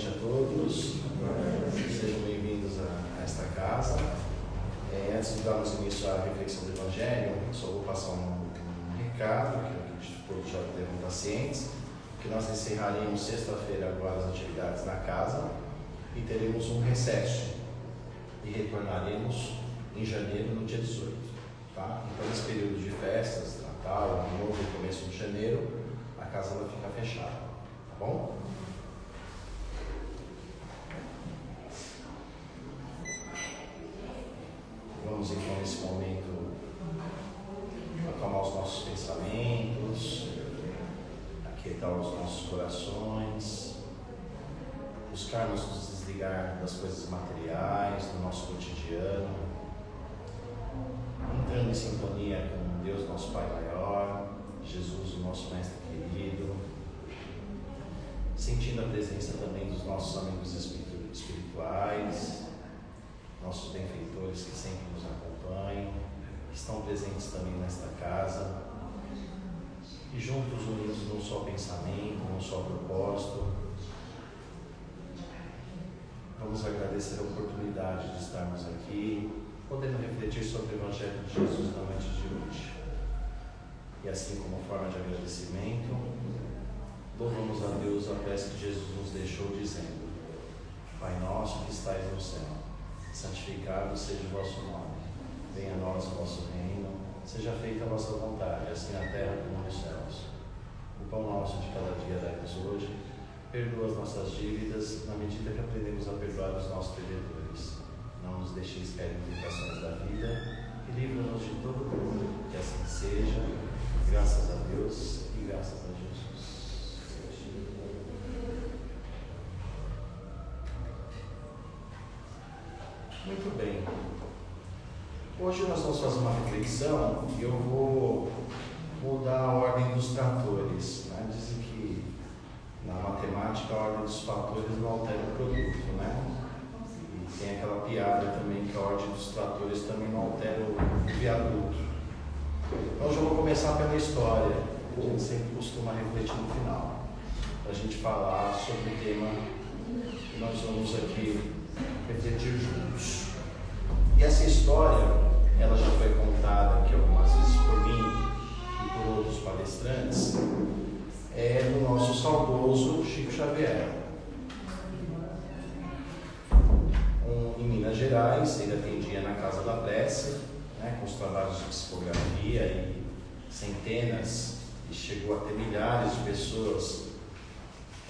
noite a todos, sejam bem-vindos a esta casa. Antes de darmos início à reflexão do Evangelho, só vou passar um recado, que eu acredito que todos já devem estar cientes, que nós encerraremos sexta-feira agora as atividades na casa e teremos um recesso e retornaremos em janeiro, no dia 18. Tá? Então, nesse período de festas, Natal, Ano Novo e começo de janeiro, a casa vai ficar fechada, tá bom? Vamos então nesse momento acalmar os nossos pensamentos, aquietar os nossos corações, buscar nos desligar das coisas materiais, do nosso cotidiano, entrando em sintonia com Deus, nosso Pai maior, Jesus, o nosso Mestre querido, sentindo a presença também dos nossos amigos espirituais, nossos benfeitores que sempre nos acompanham, que estão presentes também nesta casa, e juntos unidos num só pensamento, num só propósito, vamos agradecer a oportunidade de estarmos aqui, podendo refletir sobre o Evangelho de Jesus na noite de hoje. E assim, como forma de agradecimento, louvamos a Deus a prece que Jesus nos deixou dizendo: Pai nosso que estais no céu, santificado seja o vosso nome, venha a nós o vosso reino, seja feita a vossa vontade, assim na terra como nos céus. O pão nosso de cada dia dai-nos hoje, perdoa as nossas dívidas, na medida que aprendemos a perdoar os nossos devedores. Não nos deixeis cair em tentações da vida, e livra-nos de todo mal, que assim seja, graças a Deus e graças a Jesus. Muito bem. Hoje nós vamos fazer uma reflexão e eu vou mudar a ordem dos tratores. Né? Dizem que na matemática a ordem dos fatores não altera o produto, né? E tem aquela piada também que a ordem dos tratores também não altera o viaduto. Então eu já vou começar pela história. A gente sempre costuma refletir no final, para a gente falar sobre o tema que nós vamos aqui refletir juntos. E essa história, ela já foi contada aqui algumas vezes por mim e por outros palestrantes, é do nosso saudoso Chico Xavier. Em Minas Gerais, ele atendia na Casa da Prece, né, com os trabalhos de psicografia e centenas, e chegou a ter milhares de pessoas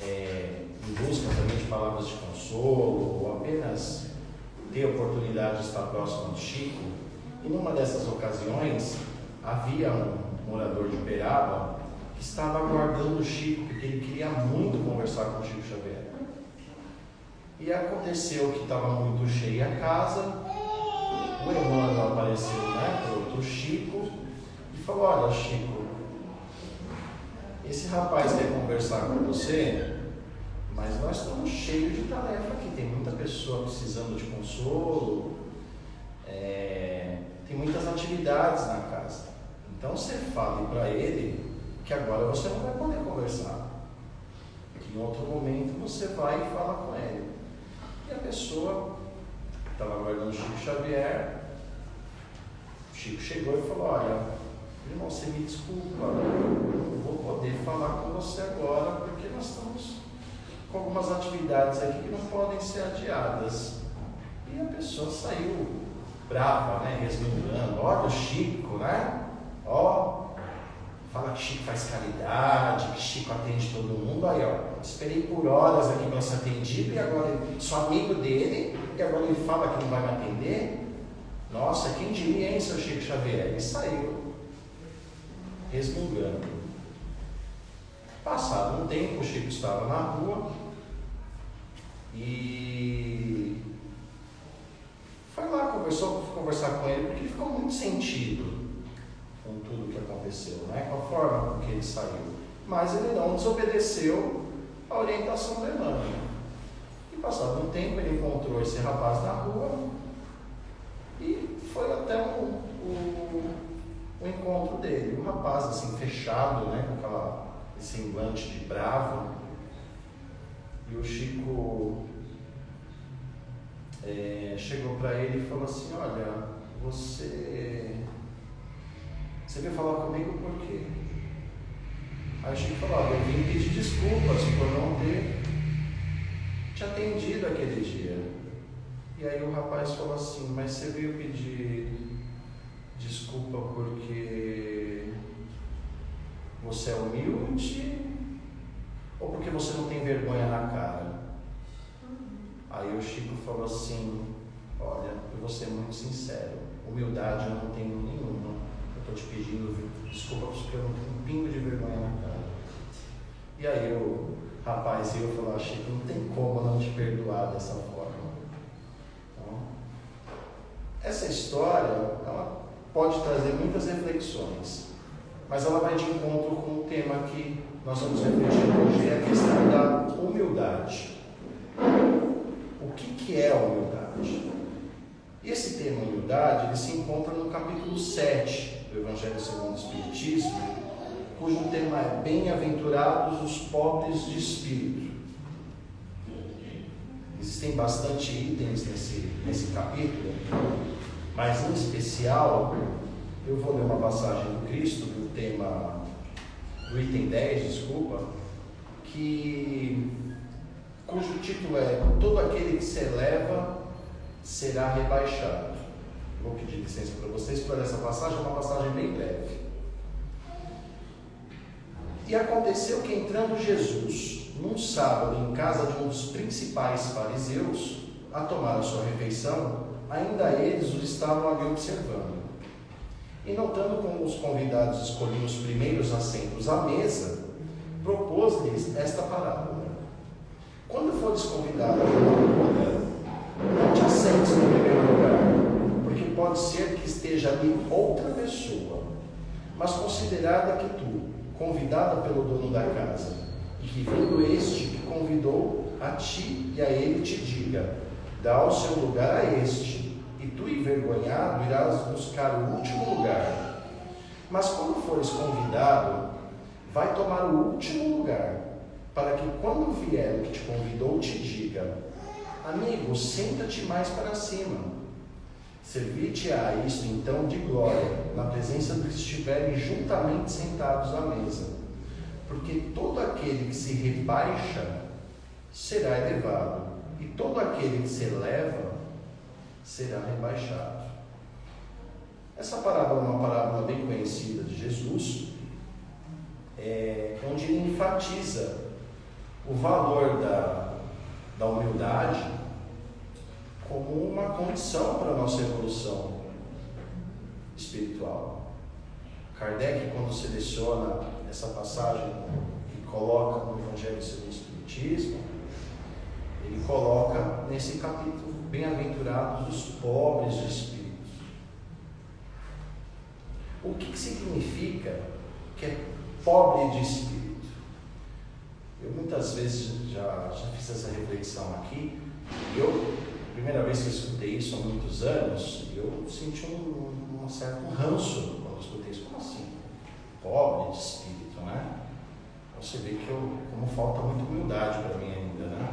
em busca também de palavras de consolo, ou apenas ter a oportunidade de estar próximo do Chico. E numa dessas ocasiões, havia um morador de Uberaba que estava aguardando o Chico, porque ele queria muito conversar com o Chico Xavier. E aconteceu que estava muito cheia a casa, o Emmanuel apareceu, né, para o Chico, e falou: olha, Chico, esse rapaz quer conversar com você, mas nós estamos cheios de tarefa aqui, tem muita pessoa precisando de consolo, tem muitas atividades na casa. Então você fale para ele que agora você não vai poder conversar, que em outro momento você vai e fala com ele. E a pessoa estava aguardando o Chico Xavier. O Chico chegou e falou: olha, irmão, você me desculpa, eu não vou poder falar com você agora, porque nós estamos com algumas atividades aqui que não podem ser adiadas. E a pessoa saiu brava, né, resmungando: olha o Chico, né? Ó, fala que Chico faz caridade, que Chico atende todo mundo. Aí, ó, esperei por horas aqui para ser atendido e agora eu sou amigo dele e agora ele fala que não vai me atender. Nossa, quem diria, hein, seu Chico Xavier? Ele saiu resmungando. Passado um tempo, o Chico estava na rua e foi lá, começou a conversar com ele, porque ele ficou muito sentido com tudo que aconteceu, né? Com a forma com que ele saiu. Mas ele não desobedeceu a orientação do Emmanuel. E passado um tempo, ele encontrou esse rapaz na rua e foi até o encontro dele. O rapaz, assim, fechado, né? Com aquele semblante de bravo. E o Chico chegou para ele e falou assim: olha, você veio falar comigo por quê? Aí o Chico falou: olha, eu vim pedir desculpas por não ter te atendido aquele dia. E aí o rapaz falou assim: mas você veio pedir desculpa porque você é humilde ou porque você não tem vergonha na cara? Aí o Chico falou assim: olha, eu vou ser muito sincero, humildade eu não tenho nenhuma, eu estou te pedindo desculpa porque eu não tenho um pingo de vergonha na cara. E aí o rapaz e eu falou: Chico, não tem como não te perdoar dessa forma. Então, essa história, ela pode trazer muitas reflexões, mas ela vai de encontro com o tema que nós vamos refletir hoje, é a questão da humildade. O que é a humildade? E esse tema humildade, ele se encontra no capítulo 7 do Evangelho segundo o Espiritismo, cujo tema é Bem-aventurados os pobres de espírito. Existem bastante itens nesse capítulo, mas em especial eu vou ler uma passagem do Cristo, do item 10, cujo título é: todo aquele que se eleva será rebaixado. Vou pedir licença para vocês por essa passagem, é uma passagem bem breve. E aconteceu que, entrando Jesus num sábado em casa de um dos principais fariseus, a tomar a sua refeição, ainda eles os estavam ali observando. E notando como os convidados escolhiam os primeiros assentos à mesa, propôs-lhes esta parábola: quando fores convidado a uma boda, não te assentes no primeiro lugar, porque pode ser que esteja ali outra pessoa, mas considerada que tu, convidada pelo dono da casa, e que vindo este que convidou a ti e a ele te diga: dá o seu lugar a este, e tu, envergonhado, irás buscar o último lugar. Mas quando fores convidado, vai tomar o último lugar, para que quando vier o que te convidou te diga: amigo, senta-te mais para cima. Servir-te-á isto então de glória, na presença dos que estiverem juntamente sentados à mesa. Porque todo aquele que se rebaixa será elevado, e todo aquele que se eleva será rebaixado. Essa parábola é uma parábola bem conhecida de Jesus, onde ele enfatiza o valor da humildade como uma condição para a nossa evolução espiritual. Kardec, quando seleciona essa passagem e coloca no Evangelho segundo o Espiritismo, ele coloca nesse capítulo: bem-aventurados os pobres de espírito. O que significa que é pobre de espírito? Eu muitas vezes já fiz essa reflexão aqui, e a primeira vez que eu escutei isso há muitos anos, eu senti um certo ranço quando eu escutei isso. Como assim? Pobre de espírito, né? Você vê como falta muita humildade para mim ainda, né?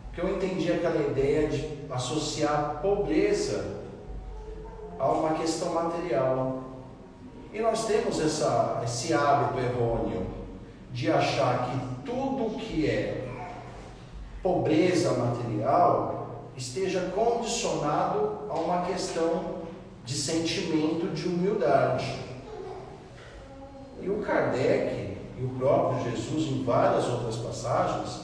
Porque eu entendi aquela ideia de associar pobreza a uma questão material. E nós temos esse hábito errôneo de achar que tudo que é pobreza material esteja condicionado a uma questão de sentimento de humildade. E o Kardec e o próprio Jesus, em várias outras passagens,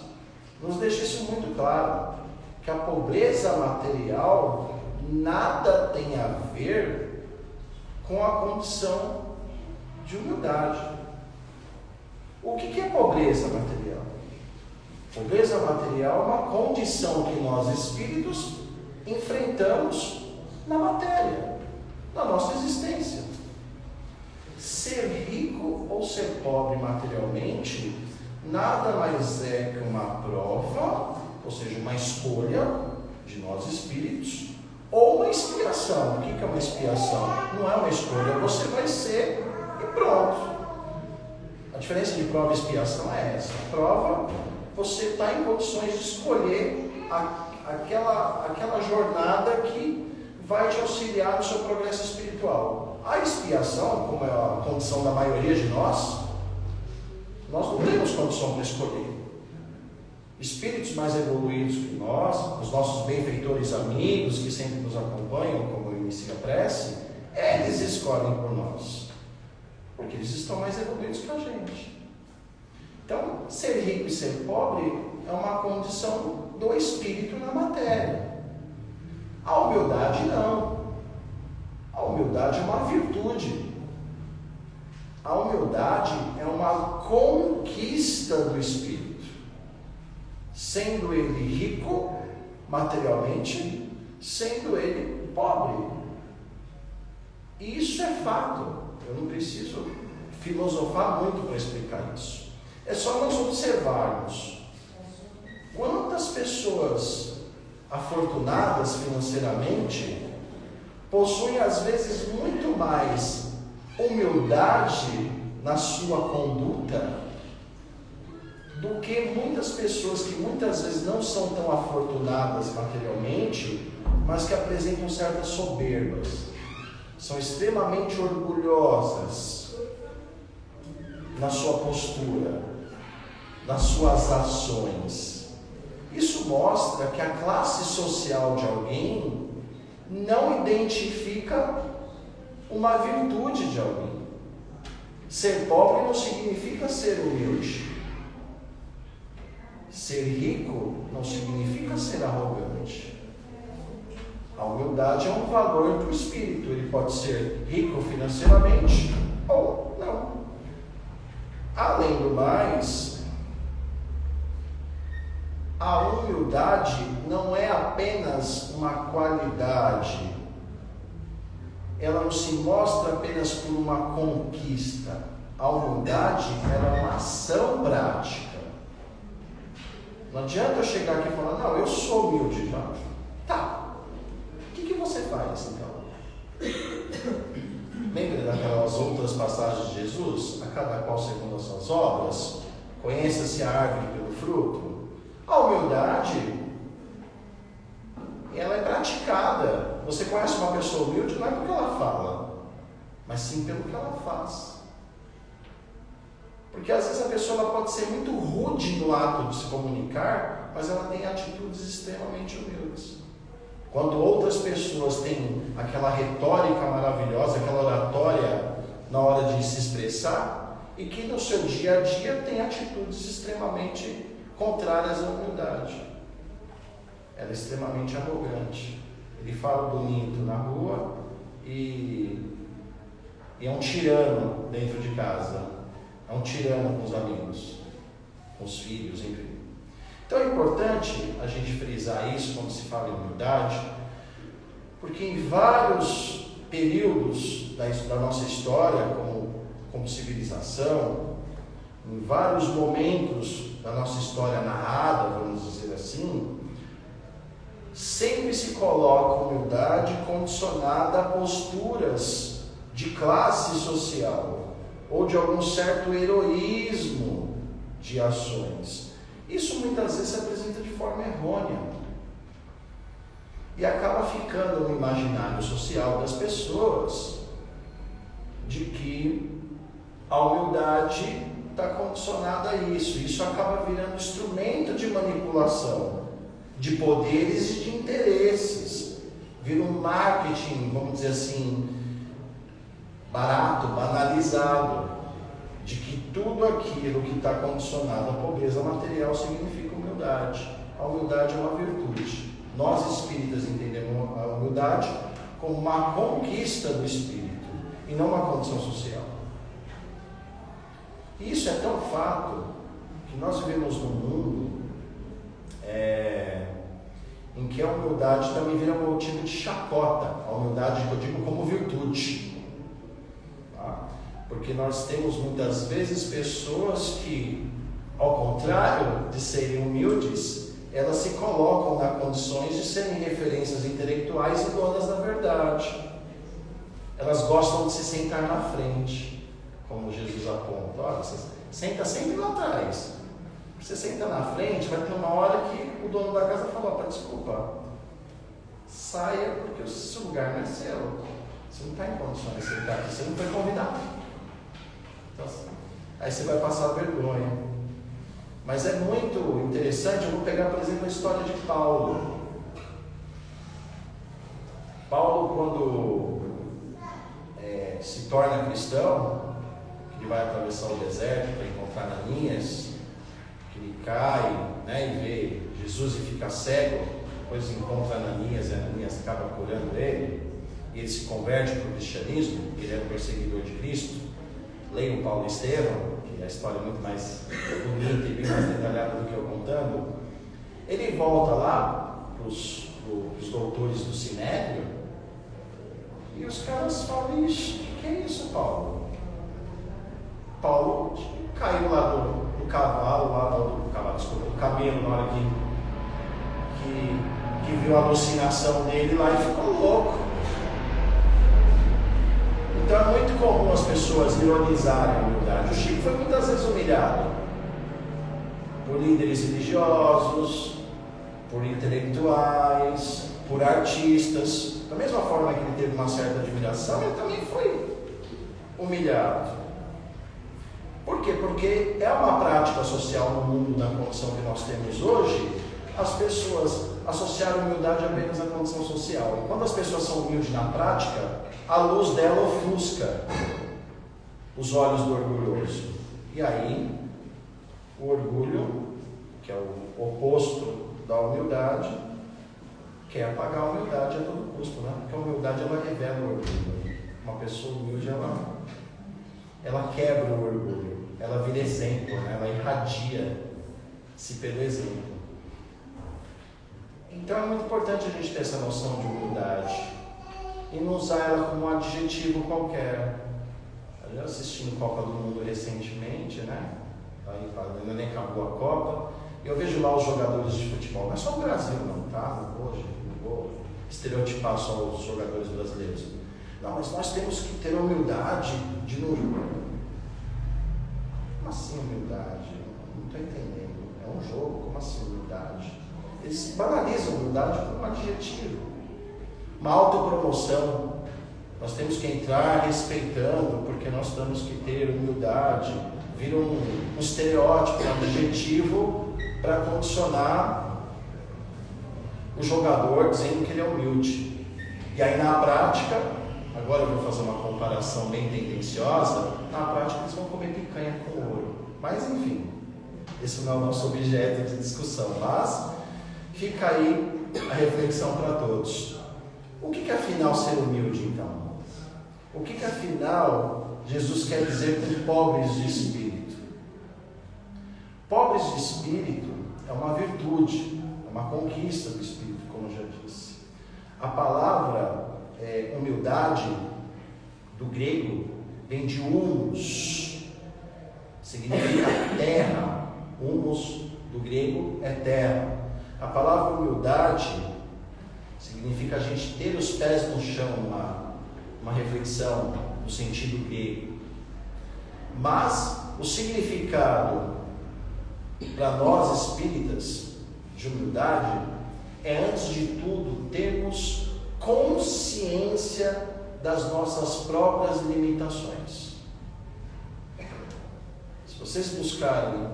nos deixa isso muito claro, que a pobreza material nada tem a ver com a condição de humildade. O que é pobreza material? Pobreza material é uma condição que nós espíritos enfrentamos na matéria, na nossa existência. Ser rico ou ser pobre materialmente nada mais é que uma prova, ou seja, uma escolha de nós espíritos, ou uma expiação. O que é uma expiação? Não é uma escolha, você vai ser e pronto. A diferença de prova e expiação é essa. A prova, você está em condições de escolher aquela jornada que vai te auxiliar no seu progresso espiritual. A expiação, como é a condição da maioria de nós não temos condição para escolher. Espíritos mais evoluídos que nós, os nossos benfeitores amigos que sempre nos acompanham, como inicia a prece, eles escolhem por nós, porque eles estão mais evoluídos que a gente. Então, ser rico e ser pobre é uma condição do espírito na matéria. A humildade não. A humildade é uma virtude. A humildade é uma conquista do espírito. Sendo ele rico materialmente, sendo ele pobre. Isso é fato. Eu não preciso filosofar muito para explicar isso. É só nós observarmos quantas pessoas afortunadas financeiramente possuem às vezes muito mais humildade na sua conduta do que muitas pessoas que muitas vezes não são tão afortunadas materialmente, mas que apresentam certas soberbas, são extremamente orgulhosas na sua postura, nas suas ações. Isso mostra que a classe social de alguém não identifica uma virtude de alguém. Ser pobre não significa ser humilde. Ser rico não significa ser arrogante. A humildade é um valor do espírito. Ele pode ser rico financeiramente ou não. Além do mais, a humildade não é apenas uma qualidade. Ela não se mostra apenas por uma conquista. A humildade ela é uma ação prática. Não adianta eu chegar aqui e falar, não, eu sou humilde já. Tá. O que você faz então? Lembra daquelas outras passagens de Jesus? A cada qual segundo as suas obras? Conheça-se a árvore pelo fruto. A humildade, ela é praticada. Você conhece uma pessoa humilde não é porque ela fala, mas sim pelo que ela faz. Porque às vezes a pessoa ela pode ser muito rude no ato de se comunicar, mas ela tem atitudes extremamente humildes. Quando outras pessoas têm aquela retórica maravilhosa, aquela oratória na hora de se expressar, e que no seu dia a dia tem atitudes extremamente contrárias à humildade. Ela é extremamente arrogante. Ele fala bonito na rua e é um tirano dentro de casa. É um tirano com os amigos, com os filhos, enfim. Então é importante a gente frisar isso quando se fala em humildade, porque em vários períodos da nossa história, como civilização, em vários momentos da nossa história narrada, vamos dizer assim, sempre se coloca a humildade condicionada a posturas de classe social, ou de algum certo heroísmo de ações. Isso muitas vezes se apresenta de forma errônea e acaba ficando no imaginário social das pessoas de que a humildade está condicionada a isso. Isso acaba virando instrumento de manipulação de poderes e de interesses. Vira um marketing, vamos dizer assim, barato, banalizado, de que tudo aquilo que está condicionado à pobreza material significa humildade. A humildade é uma virtude. Nós espíritas entendemos a humildade como uma conquista do espírito e não uma condição social. E isso é tão fato que nós vivemos num mundo em que a humildade também vira um motivo de chacota. A humildade que eu digo como virtude. Porque nós temos muitas vezes pessoas que, ao contrário de serem humildes, elas se colocam nas condições de serem referências intelectuais e donas da verdade. Elas gostam de se sentar na frente, como Jesus aponta. Olha, você senta sempre lá atrás. Você senta na frente, vai ter uma hora que o dono da casa fala: opa, desculpa, saia, porque o seu lugar não é seu. Você não está em condições de sentar aqui, você não foi convidado. Então, aí você vai passar vergonha. Mas é muito interessante. Eu vou pegar, por exemplo, a história de Paulo. Paulo, quando se torna cristão, que ele vai atravessar o deserto para encontrar Ananias, que ele cai, né, e vê Jesus e fica cego, depois encontra Ananias e Ananias acaba curando ele, e ele se converte para o cristianismo, ele era um perseguidor de Cristo. Leiam Paulo e Estevão, que a história é muito mais bonita e bem mais detalhada do que eu contando. Ele volta lá para os doutores do Sinédrio, e os caras falam: ixi, que é isso, Paulo? Paulo caiu lá do cavalo, do camelo, na hora que viu a alucinação dele lá e ficou louco. Então é muito comum as pessoas ironizarem a humildade. O Chico foi muitas vezes humilhado por líderes religiosos, por intelectuais, por artistas. Da mesma forma que ele teve uma certa admiração, ele também foi humilhado. Por quê? Porque é uma prática social no mundo, na condição que nós temos hoje, as pessoas associaram a humildade apenas à condição social. E quando as pessoas são humildes na prática, a luz dela ofusca os olhos do orgulhoso. E aí, o orgulho, que é o oposto da humildade, quer apagar a humildade a todo custo, né? Porque a humildade, ela revela o orgulho. Uma pessoa humilde, ela quebra o orgulho, ela vira exemplo, né? Ela irradia-se pelo exemplo. Então é muito importante a gente ter essa noção de humildade e não usar ela como um adjetivo qualquer. Eu assistindo Copa do Mundo recentemente, né? Ainda nem acabou a Copa. Eu vejo lá os jogadores de futebol, não é só o Brasil não, tá? Não vou estereotipar só os jogadores brasileiros. Não, mas nós temos que ter a humildade de não... Como assim humildade? Não estou entendendo. É um jogo, como assim humildade? Eles banalizam a humildade como um adjetivo. Uma autopromoção. Nós temos que entrar respeitando, porque nós temos que ter humildade. Vira um estereótipo, um adjetivo para condicionar o jogador dizendo que ele é humilde. E aí na prática, agora eu vou fazer uma comparação bem tendenciosa, na prática eles vão comer picanha com ouro. Mas enfim, esse não é o nosso objeto de discussão, mas fica aí a reflexão para todos. O que afinal ser humilde então? O que afinal Jesus quer dizer com pobres de espírito? Pobres de espírito é uma virtude, é uma conquista do espírito, como já disse. A palavra humildade, do grego, vem de humus, significa terra. Humus, do grego, é terra. A palavra humildade significa a gente ter os pés no chão, uma reflexão no sentido grego. Mas o significado para nós espíritas de humildade é, antes de tudo, termos consciência das nossas próprias limitações. Se vocês buscarem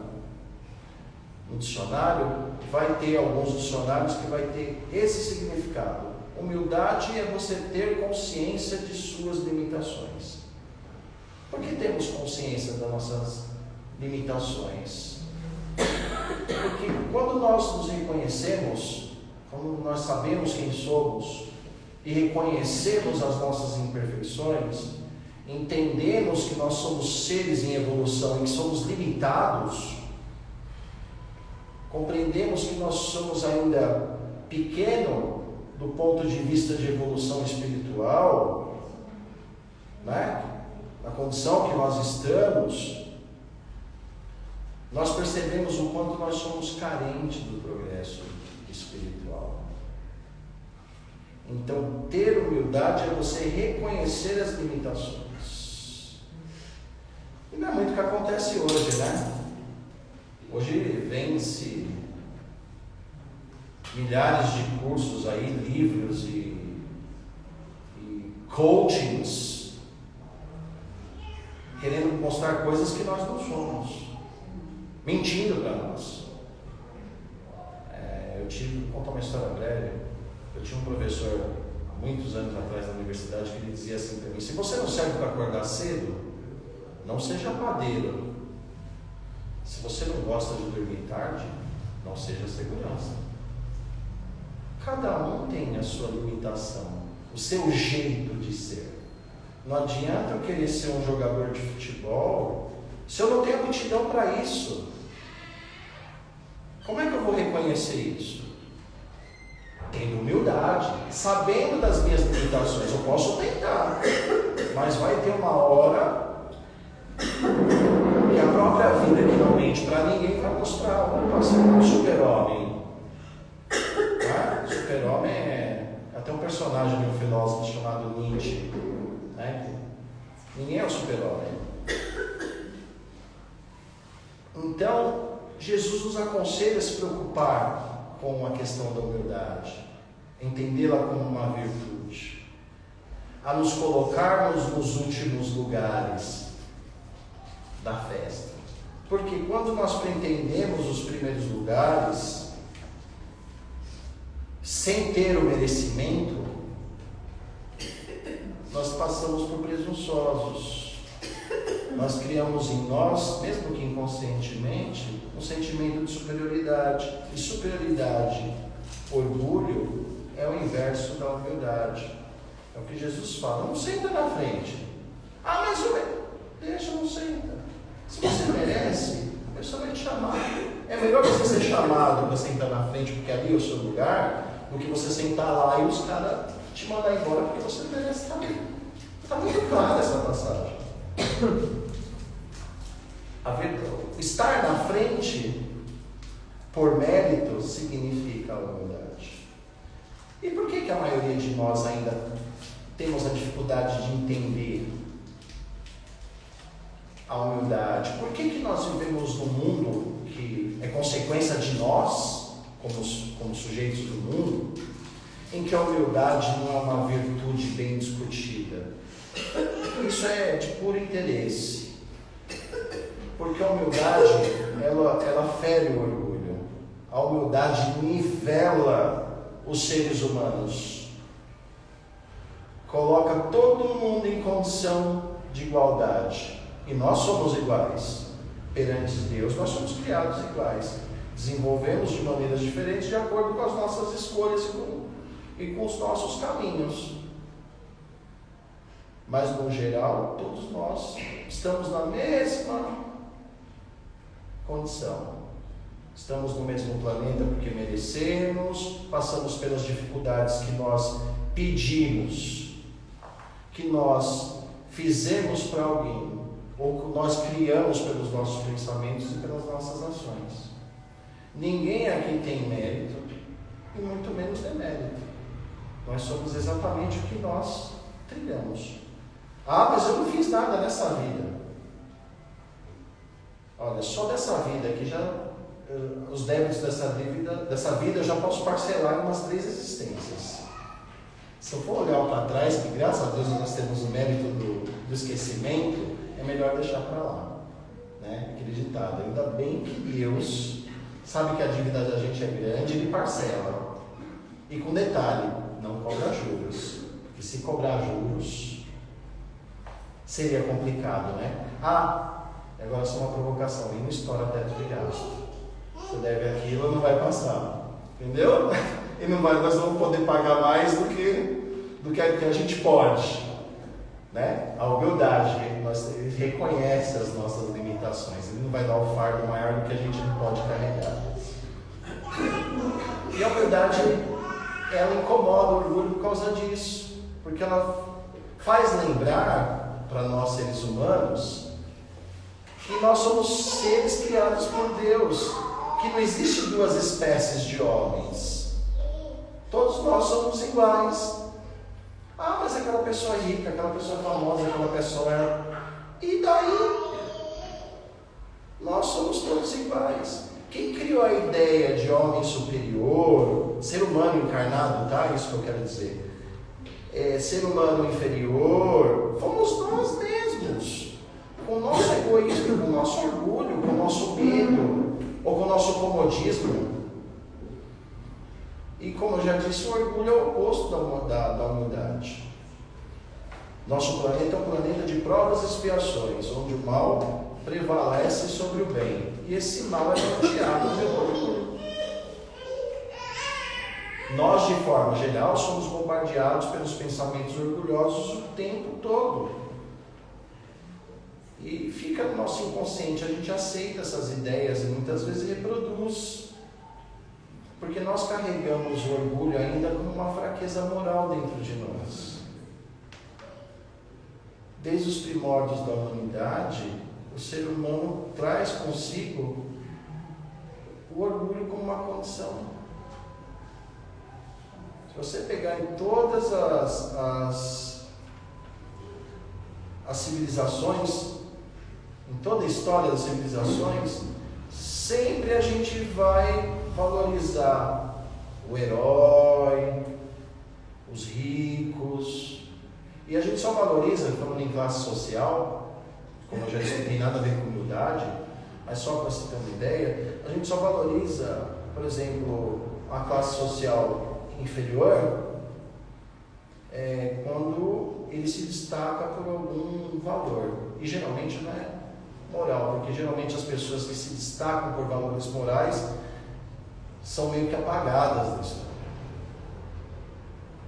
no dicionário, vai ter alguns dicionários que vai ter esse significado. Humildade é você ter consciência de suas limitações. Por que temos consciência das nossas limitações? Porque quando nós nos reconhecemos, quando nós sabemos quem somos e reconhecemos as nossas imperfeições, entendemos que nós somos seres em evolução e que somos limitados, compreendemos que nós somos ainda pequeno do ponto de vista de evolução espiritual, né? Na condição que nós estamos, nós percebemos o quanto nós somos carentes do progresso espiritual. Então, ter humildade é você reconhecer as limitações. E não é muito o que acontece hoje, né? Hoje vence milhares de cursos aí, livros e coachings, querendo mostrar coisas que nós não somos, mentindo para nós. Vou contar uma história breve. Eu tinha um professor há muitos anos atrás na universidade que ele dizia assim para mim: se você não serve para acordar cedo, não seja padeiro. Se você não gosta de dormir tarde, não seja segurança. Cada um tem a sua limitação, o seu jeito de ser. Não adianta eu querer ser um jogador de futebol se eu não tenho aptidão para isso. Como é que eu vou reconhecer isso? Tendo humildade, sabendo das minhas limitações. Eu posso tentar, mas vai ter uma hora que a própria vida, que não mente para ninguém, vai mostrar: opa, você é um super-homem. Super-homem é até um personagem de um filósofo chamado Nietzsche, né? Ninguém é o super-homem. Então, Jesus nos aconselha a se preocupar com a questão da humildade, entendê-la como uma virtude, a nos colocarmos nos últimos lugares da festa. Porque quando nós pretendemos os primeiros lugares, sem ter o merecimento, nós passamos por presunçosos. Nós criamos em nós, mesmo que inconscientemente, um sentimento de superioridade. E superioridade, orgulho, é o inverso da humildade. É o que Jesus fala: não senta na frente. Mas deixa, não senta. Se você merece, a pessoa vai te chamar. É melhor você ser chamado para sentar na frente, porque ali é o seu lugar, do que você sentar lá e os caras te mandar embora porque você merece estar ali. Está muito clara essa passagem. Estar na frente por mérito significa humildade. E por que a maioria de nós ainda temos a dificuldade de entender a humildade? Por que nós vivemos num mundo que é consequência de nós, como sujeitos do mundo, em que a humildade não é uma virtude bem discutida? Isso é de puro interesse. Porque a humildade, ela fere o orgulho. A humildade nivela os seres humanos. Coloca todo mundo em condição de igualdade. E nós somos iguais. Perante Deus, nós somos criados iguais. Desenvolvemos de maneiras diferentes de acordo com as nossas escolhas e com os nossos caminhos. Mas, no geral, todos nós estamos na mesma condição. Estamos no mesmo planeta porque merecemos, passamos pelas dificuldades que nós pedimos, que nós fizemos para alguém, ou que nós criamos pelos nossos pensamentos e pelas nossas ações. Ninguém aqui tem mérito, e muito menos demérito. Nós somos exatamente o que nós trilhamos. Mas eu não fiz nada nessa vida. Olha, só dessa vida aqui os débitos dessa vida eu já posso parcelar em umas 3 existências. Se eu for olhar para trás, que graças a Deus nós temos o mérito do esquecimento, é melhor deixar para lá, né? Aquele ditado: ainda bem que Deus sabe que a dívida da gente é grande, Ele parcela. E com detalhe, não cobra juros. Porque se cobrar juros, seria complicado, né? Agora só uma provocação: e não estoura teto de gasto. Você deve aquilo, não vai passar. Entendeu? E nós vamos poder pagar mais do que a gente pode. Né? A humildade, ele reconhece as nossas limitações. Ele não vai dar o fardo maior do que a gente não pode carregar. E a humildade, ela incomoda o orgulho por causa disso. Porque ela faz lembrar para nós seres humanos que nós somos seres criados por Deus, que não existe 2 espécies de homens. Todos nós somos iguais. Mas aquela pessoa é rica, aquela pessoa é famosa, aquela pessoa é... E daí? Nós somos todos iguais. Quem criou a ideia de homem superior, ser humano encarnado, tá? Isso que eu quero dizer. Ser humano inferior, fomos nós mesmos. Com o nosso egoísmo, com o nosso orgulho, com o nosso medo, ou com o nosso comodismo. E como eu já disse, o orgulho é o oposto da humildade. Nosso planeta é um planeta de provas e expiações, onde o mal prevalece sobre o bem. E esse mal é norteado pelo orgulho. Nós, de forma geral, somos bombardeados pelos pensamentos orgulhosos o tempo todo. E fica no nosso inconsciente, a gente aceita essas ideias e muitas vezes reproduz. Porque nós carregamos o orgulho ainda como uma fraqueza moral dentro de nós. Desde os primórdios da humanidade, o ser humano traz consigo o orgulho como uma condição. Se você pegar em todas as civilizações, em toda a história das civilizações, sempre a gente vai valorizar o herói, os ricos, e a gente só valoriza, falando em classe social, como eu já disse, não tem nada a ver com humildade, mas só para você ter uma ideia, a gente só valoriza, por exemplo, a classe social inferior quando ele se destaca por algum valor, e geralmente não é moral, porque geralmente as pessoas que se destacam por valores morais são meio que apagadas da história.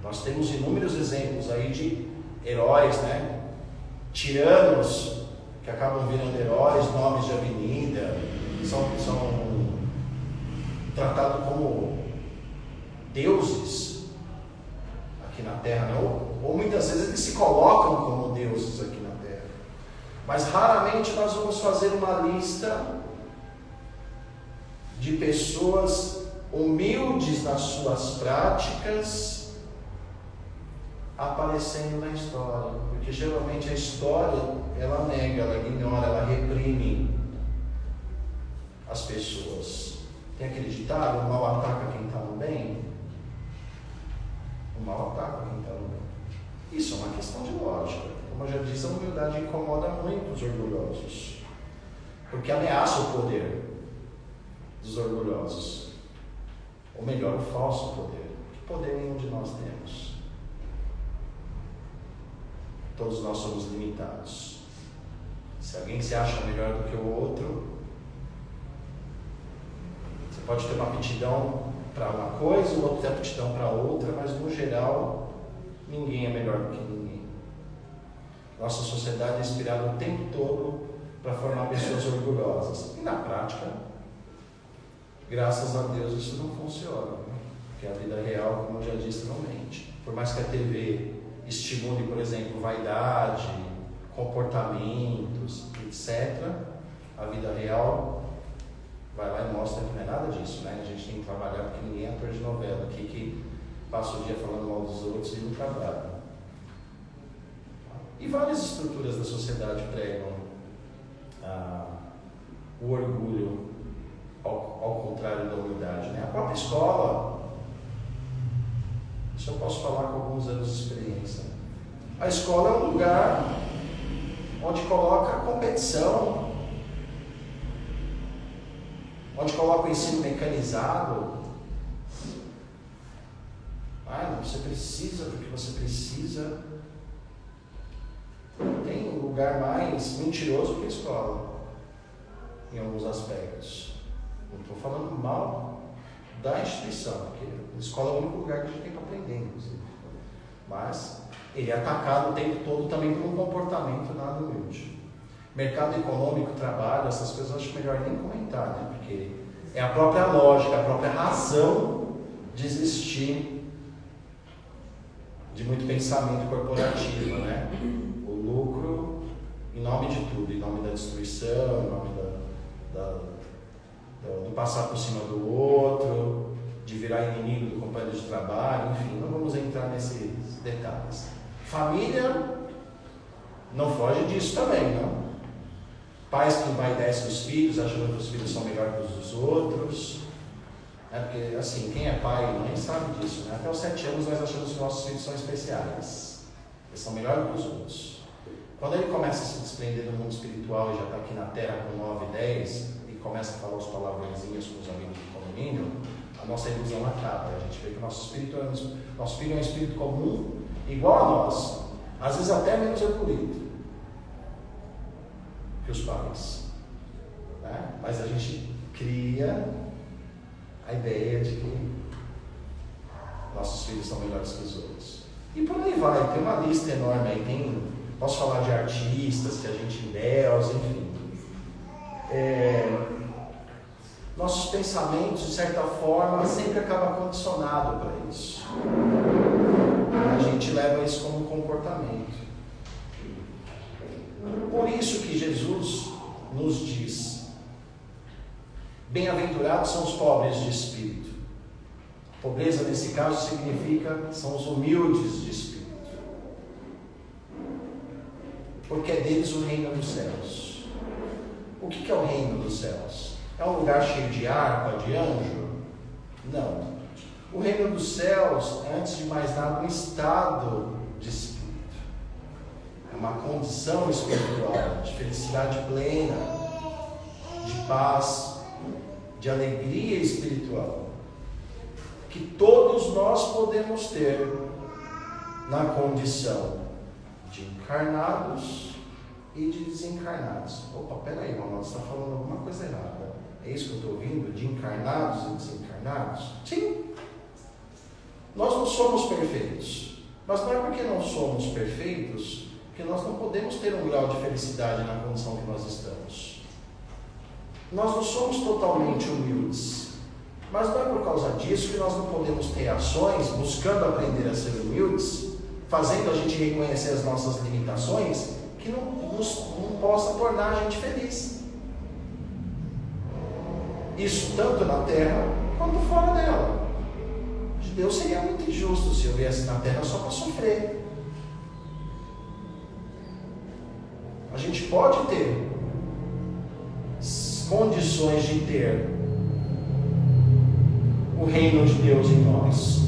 Nós temos inúmeros exemplos aí de heróis, né? Tiranos que acabam virando heróis, nomes de avenida, são tratados como deuses aqui na Terra, né? Ou muitas vezes eles se colocam como deuses aqui na Terra. Mas raramente nós vamos fazer uma lista de pessoas humildes nas suas práticas aparecendo na história, porque geralmente a história ela nega, ela ignora, ela reprime as pessoas. Tem aquele ditado: o mal ataca quem está no bem. O mal ataca quem está no bem. Isso é uma questão de lógica. Como eu já disse, a humildade incomoda muito os orgulhosos, porque ameaça o poder dos orgulhosos, ou melhor, o falso poder. Que poder nenhum de nós temos. Todos nós somos limitados. Se alguém se acha melhor do que o outro, você pode ter uma aptidão para uma coisa, o outro tem aptidão para outra, mas no geral, ninguém é melhor do que ninguém. Nossa sociedade é inspirada o tempo todo para formar pessoas orgulhosas. E na prática, graças a Deus, isso não funciona, né? Porque a vida real, como eu já disse, não mente. Por mais que a TV estimule, por exemplo, vaidade, comportamentos, etc., a vida real vai lá e mostra que não é nada disso, né? A gente tem que trabalhar, porque ninguém é ator de novela aqui que passa o dia falando mal dos outros e não trabalha. E várias estruturas da sociedade pregam o orgulho ao contrário da humildade, né? A própria escola, isso eu posso falar com alguns anos de experiência. A escola é um lugar onde coloca a competição, onde coloca o ensino mecanizado. Você precisa, porque você precisa. Tem um lugar mais mentiroso que a escola, em alguns aspectos. Não estou falando mal da instituição, porque a escola é o único lugar que a gente tem para aprender, inclusive. Mas ele é atacado o tempo todo também por um comportamento nada humilde. Mercado econômico, trabalho, essas coisas eu acho melhor nem comentar, né? Porque é a própria lógica, a própria razão de existir de muito pensamento corporativo, né? O lucro em nome de tudo, em nome da destruição, em nome do passar por cima do outro, de virar inimigo do companheiro de trabalho, enfim, não vamos entrar nesses detalhes. Família não foge disso também, não? Pais que envaidecem os filhos, achando que os filhos são melhores que os outros. Porque, assim, quem é pai e mãe sabe disso, né? Até os 7 anos nós achamos que nossos filhos são especiais. Eles são melhores que os outros. Quando ele começa a se desprender do mundo espiritual e já está aqui na Terra com 9, 10 e começa a falar os palavrõezinhos com os amigos do condomínio, a nossa ilusão acaba. A gente vê que o nosso filho é um espírito comum, igual a nós, às vezes até menos evoluído que os pais, né? Mas a gente cria a ideia de que nossos filhos são melhores que os outros. E por aí vai, tem uma lista enorme aí, posso falar de artistas que a gente endeusa, enfim. Nossos pensamentos, de certa forma, sempre acabam condicionados para isso. A gente leva isso como comportamento. Por isso que Jesus nos diz: bem-aventurados são os pobres de espírito. Pobreza, nesse caso, significa são os humildes de espírito. Porque é deles o reino dos céus. O que é o reino dos céus? É um lugar cheio de harpa, de anjo? Não. O reino dos céus é, antes de mais nada, um estado de espírito. É uma condição espiritual, de felicidade plena, de paz, de alegria espiritual, que todos nós podemos ter na condição de encarnados e de desencarnados. Opa, peraí, mamãe, você está falando alguma coisa errada. É isso que eu estou ouvindo? De encarnados e desencarnados? Sim. Nós não somos perfeitos. Mas não é porque não somos perfeitos que nós não podemos ter um grau de felicidade na condição que nós estamos. Nós não somos totalmente humildes. Mas não é por causa disso que nós não podemos ter ações buscando aprender a ser humildes, fazendo a gente reconhecer as nossas limitações, que não possa tornar a gente feliz. Isso tanto na Terra quanto fora dela. Deus seria muito injusto se eu viesse na Terra só para sofrer. A gente pode ter condições de ter o reino de Deus em nós,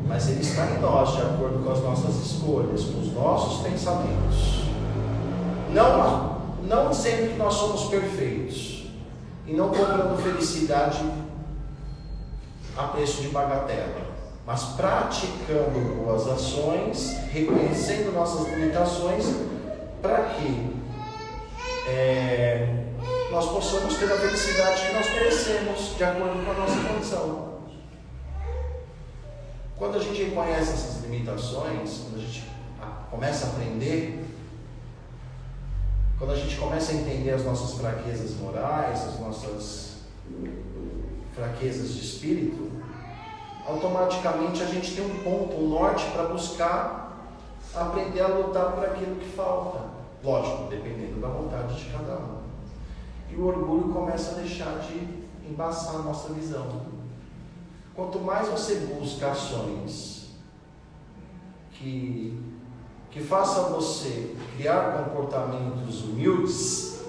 mas ele está em nós de acordo com as nossas escolhas, com os nossos pensamentos. Não dizendo que nós somos perfeitos e não comprando felicidade a preço de bagatela, mas praticando boas ações, reconhecendo nossas limitações, para que nós possamos ter a felicidade que nós merecemos, de acordo com a nossa condição. Quando a gente reconhece essas limitações, quando a gente começa a aprender, quando a gente começa a entender as nossas fraquezas morais, as nossas fraquezas de espírito, automaticamente a gente tem um ponto, um norte para buscar aprender a lutar por aquilo que falta. Lógico, dependendo da vontade de cada um. E o orgulho começa a deixar de embaçar a nossa visão. Quanto mais você busca ações que façam você criar comportamentos humildes,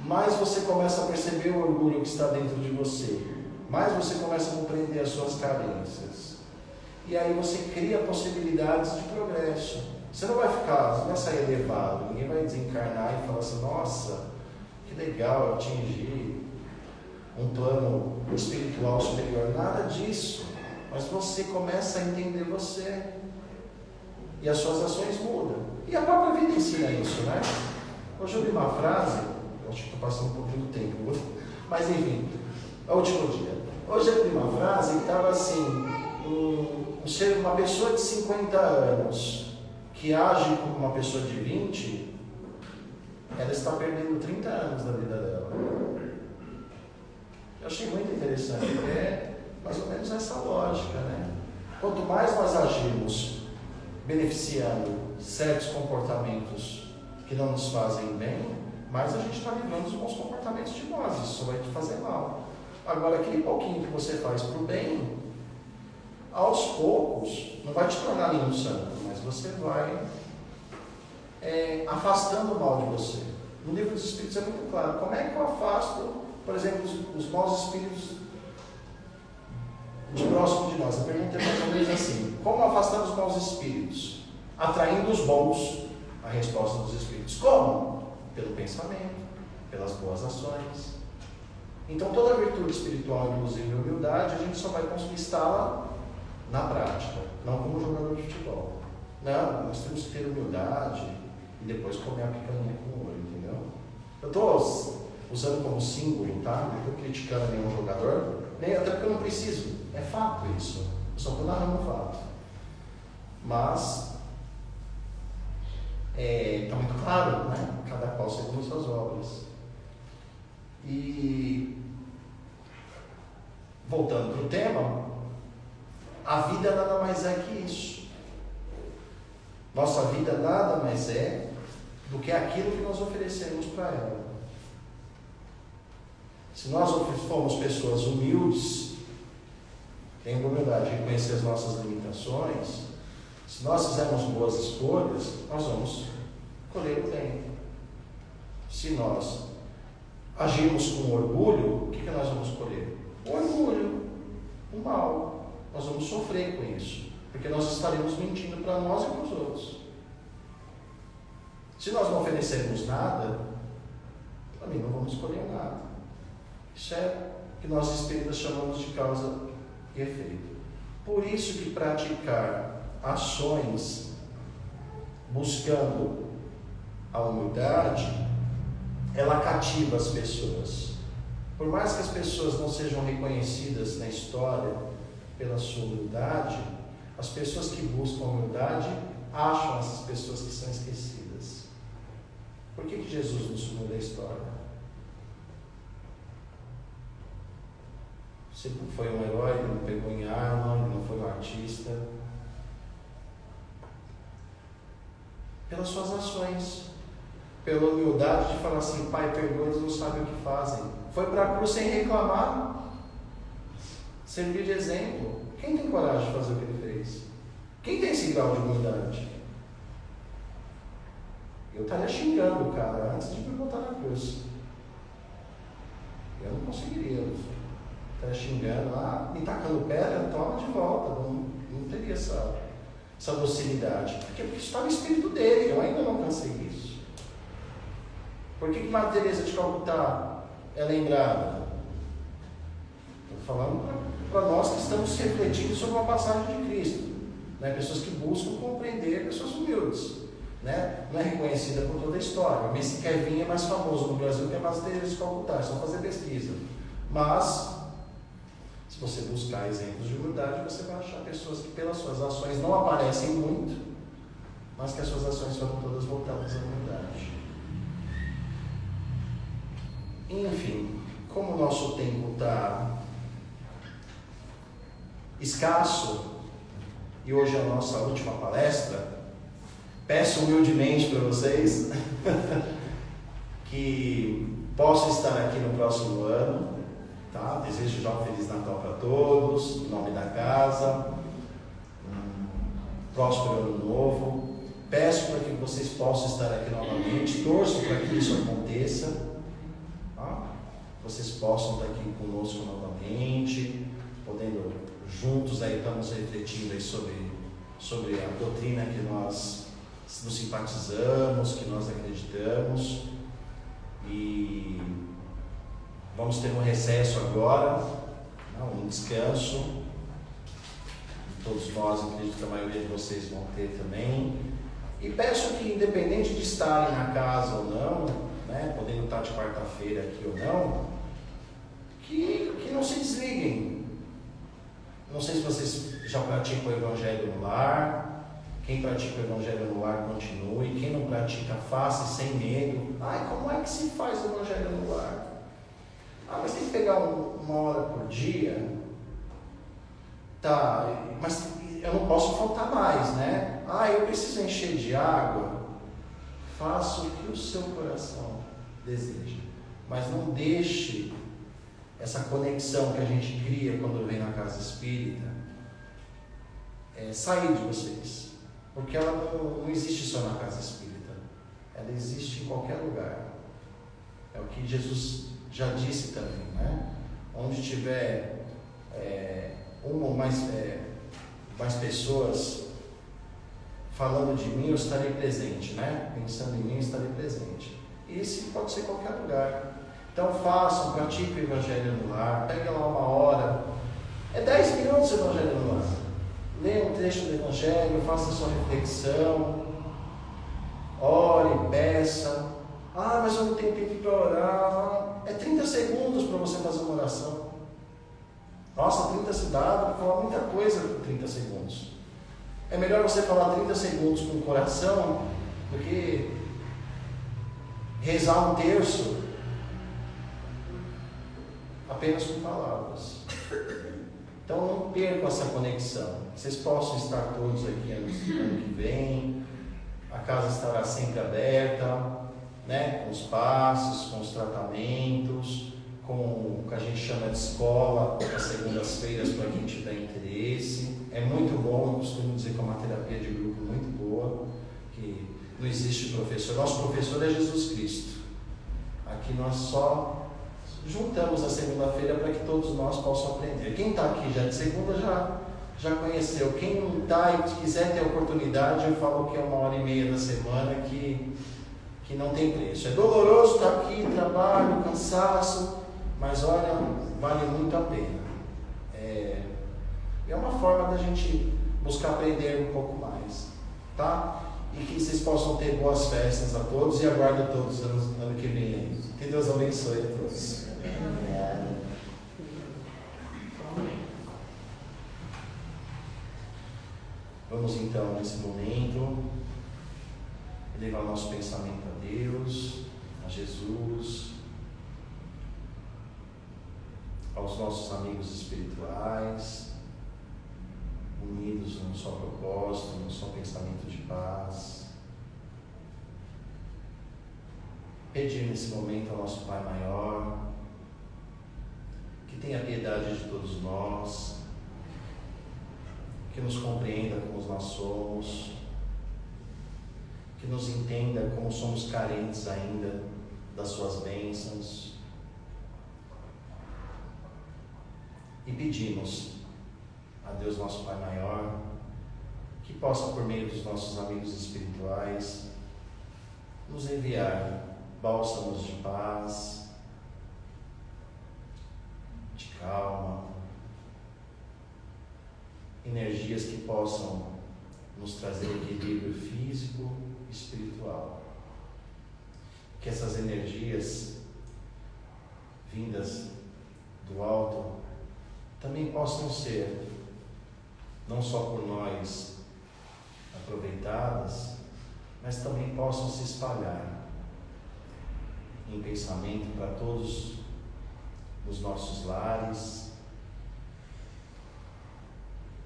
mais você começa a perceber o orgulho que está dentro de você, mais você começa a compreender as suas carências, e aí você cria possibilidades de progresso. Você não vai sair elevado, ninguém vai desencarnar e falar assim: nossa, que legal, eu atingi um plano espiritual superior. Nada disso. Mas você começa a entender você, e as suas ações mudam. E a própria vida ensina isso, né? Hoje eu li uma frase, acho que estou passando um pouquinho do tempo, mas enfim, é o último dia. Hoje eu li uma frase que estava assim: uma pessoa de 50 anos que age como uma pessoa de 20, ela está perdendo 30 anos da vida dela. Eu achei muito interessante, porque é mais ou menos essa lógica, né? Quanto mais nós agimos beneficiando certos comportamentos que não nos fazem bem, mais a gente está livrando os bons comportamentos de nós. Isso só vai te fazer mal. Agora, aquele pouquinho que você faz para o bem, aos poucos, não vai te tornar nenhum santo, mas você vai afastando o mal de você. No livro dos Espíritos é muito claro. Como é que eu afasto, por exemplo, os maus espíritos de próximo de nós? A pergunta é mais ou menos assim: como afastamos os maus espíritos? Atraindo os bons. A resposta dos espíritos: como? Pelo pensamento, pelas boas ações. Então toda virtude espiritual, inclusive a humildade, a gente só vai conquistá-la na prática, não como jogador de futebol. Não, nós temos que ter humildade e depois comer a picanha com o olho, entendeu? Eu estou usando como símbolo, tá? Não estou criticando nenhum jogador, nem até porque eu não preciso. É fato isso. Eu só estou narrando o fato. Mas está muito claro, né? Cada qual segundo suas obras. E voltando para o tema, a vida nada mais é que isso. Nossa vida nada mais é do que aquilo que nós oferecemos para ela. Se nós formos pessoas humildes, tendo humildade de reconhecer as nossas limitações, se nós fizermos boas escolhas, nós vamos colher o bem. Se nós agirmos com orgulho, o que nós vamos colher? O orgulho, o mal. Nós vamos sofrer com isso, porque nós estaremos mentindo para nós e para os outros. Se nós não oferecermos nada, também não vamos colher nada. Isso é o que nós espíritas chamamos de causa e efeito. Por isso que praticar ações buscando a humildade, ela cativa as pessoas. Por mais que as pessoas não sejam reconhecidas na história pela sua humildade, as pessoas que buscam a humildade acham essas pessoas que são esquecidas. Por que Jesus nos sumiu da história? Você não foi um herói, ele não pegou em arma, ele não foi um artista. Pelas suas ações, pela humildade de falar assim: Pai, perdoa, eles não sabem o que fazem. Foi para a cruz sem reclamar, servir de exemplo. Quem tem coragem de fazer o que ele fez? Quem tem esse grau de humildade? Eu estaria xingando o cara antes de me botar na cruz. Eu não conseguiria. Eu estaria xingando, me tacando pedra, toma de volta. Não teria essa docilidade. Porque isso está no espírito dele. Eu ainda não cansei disso. Por que Madre Teresa de Calcutá é lembrada? Estou falando para nós que estamos refletindo sobre uma passagem de Cristo, né? Pessoas que buscam compreender, pessoas humildes, né? Não é reconhecida por toda a história. O Messi Kevin é mais famoso no Brasil que a Madre Teresa de Calcutá, é só fazer pesquisa. Mas se você buscar exemplos de humildade, você vai achar pessoas que pelas suas ações não aparecem muito, mas que as suas ações foram todas voltadas à humildade. Enfim, como o nosso tempo está escasso e hoje é a nossa última palestra, peço humildemente para vocês que possam estar aqui no próximo ano, tá? Desejo já um Feliz Natal para todos, em nome da casa, próspero ano novo. Peço para que vocês possam estar aqui novamente, torço para que isso aconteça. Vocês possam estar aqui conosco novamente, podendo juntos aí estamos refletindo aí sobre a doutrina que nós nos simpatizamos, que nós acreditamos, e vamos ter um recesso agora, um descanso. Todos nós, acredito que a maioria de vocês vão ter também, e peço que, independente de estarem na casa ou não, né, podendo estar de quarta-feira aqui ou não, que não se desliguem. Não sei se vocês já praticam o Evangelho no lar. Quem pratica o Evangelho no lar, continue. Quem não pratica, faça sem medo. Como é que se faz o Evangelho no lar? Mas tem que pegar uma hora por dia. Tá, mas eu não posso faltar mais, né? Eu preciso encher de água. Faça o que o seu coração deseja, mas não deixe essa conexão que a gente cria quando vem na casa espírita sair de vocês, porque ela não existe só na casa espírita, ela existe em qualquer lugar. É o que Jesus já disse também, né? Onde tiver uma ou mais pessoas falando de mim, eu estarei presente, né? Pensando em mim, eu estarei presente. E esse pode ser qualquer lugar. Então façam, pratiquem o Evangelho no lar, pegue lá uma hora, 10 minutos o Evangelho no lar. Leia um trecho do Evangelho, faça a sua reflexão, ore, peça. Mas eu não tenho tempo para orar. 30 segundos para você fazer uma oração. Nossa, 30 segundos dá para falar muita coisa com 30 segundos. É melhor você falar 30 segundos com o coração do que rezar um terço apenas com palavras. Então não percam essa conexão. Vocês possam estar todos aqui ano que vem. A casa estará sempre aberta, né? Com os passos, com os tratamentos, com o que a gente chama de escola, às segundas-feiras, para quem tiver interesse. É muito bom, eu costumo dizer que é uma terapia de grupo muito boa, que não existe professor. Nosso professor é Jesus Cristo. Aqui nós só juntamos a segunda-feira para que todos nós possam aprender. Quem está aqui já de segunda já conheceu. Quem não está e quiser ter oportunidade, eu falo que é 1h30 da semana que não tem preço. É doloroso estar aqui, trabalho, cansaço, mas olha, vale muito a pena. É uma forma da gente buscar aprender um pouco mais, tá? E que vocês possam ter boas festas a todos e aguardo todos ano que vem aí. Que Deus abençoe a todos. Vamos então, nesse momento, elevar nosso pensamento a Deus, a Jesus, aos nossos amigos espirituais, unidos num só propósito, num só pensamento de paz. Pedir nesse momento ao nosso Pai Maior que tenha piedade de todos nós, que nos compreenda como nós somos, que nos entenda como somos carentes ainda das suas bênçãos. E pedimos a Deus nosso Pai Maior que possa, por meio dos nossos amigos espirituais, nos enviar bálsamos de paz, de calma, energias que possam nos trazer equilíbrio físico e espiritual. Que essas energias vindas do alto também possam ser, não só por nós aproveitadas, mas também possam se espalhar em pensamento para todos os nossos lares,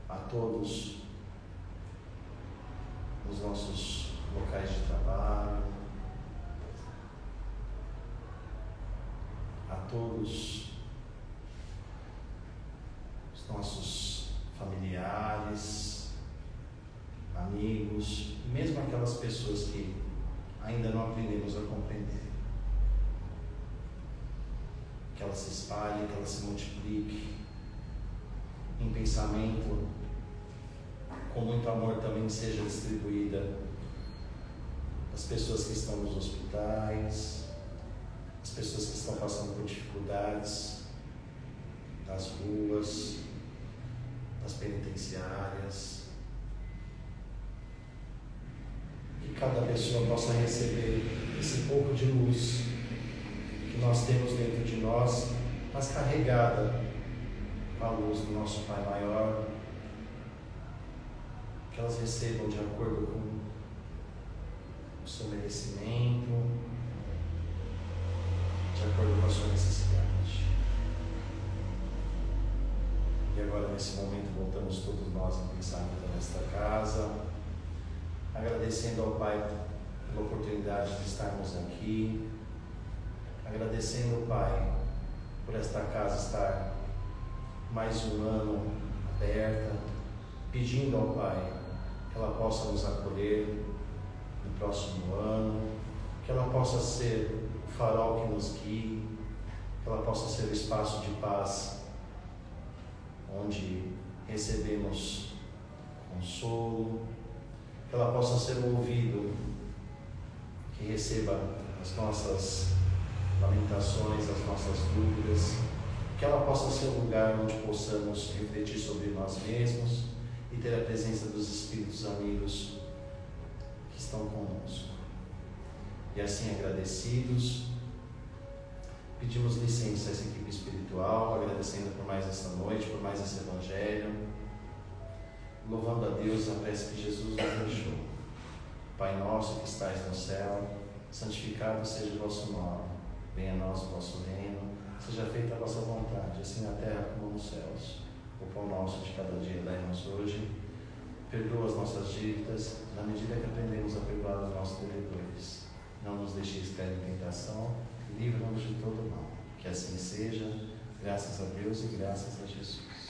a todos os nossos locais de trabalho, a todos os nossos familiares, amigos, mesmo aquelas pessoas que ainda não aprendemos a compreender. Que ela se espalhe, que ela se multiplique em pensamento, com muito amor também seja distribuída às pessoas que estão nos hospitais, às pessoas que estão passando por dificuldades nas ruas, nas penitenciárias. Que cada pessoa possa receber esse pouco de luz que nós temos dentro de nós, mas carregada com a luz do nosso Pai Maior, que elas recebam de acordo com o seu merecimento, de acordo com a sua necessidade. E agora, nesse momento, voltamos todos nós em pensamento nesta casa, agradecendo ao Pai pela oportunidade de estarmos aqui, agradecendo ao Pai por esta casa estar mais um ano aberta, pedindo ao Pai que ela possa nos acolher no próximo ano, que ela possa ser o farol que nos guie, que ela possa ser o espaço de paz, onde recebemos consolo, que ela possa ser o ouvido que receba as nossas lamentações, as nossas dúvidas, que ela possa ser um lugar onde possamos refletir sobre nós mesmos e ter a presença dos Espíritos amigos que estão conosco. E assim, agradecidos, pedimos licença a essa equipe espiritual, agradecendo por mais esta noite, por mais esse Evangelho, louvando a Deus a prece que Jesus nos deixou. Pai nosso que estais no céu, santificado seja o vosso nome, venha a nós o vosso reino, seja feita a vossa vontade, assim na terra como nos céus. O pão nosso de cada dia dai-nos hoje, perdoa as nossas dívidas, na medida que aprendemos a perdoar os nossos devedores. Não nos deixeis cair em tentação, livra-nos de todo mal. Que assim seja, graças a Deus e graças a Jesus.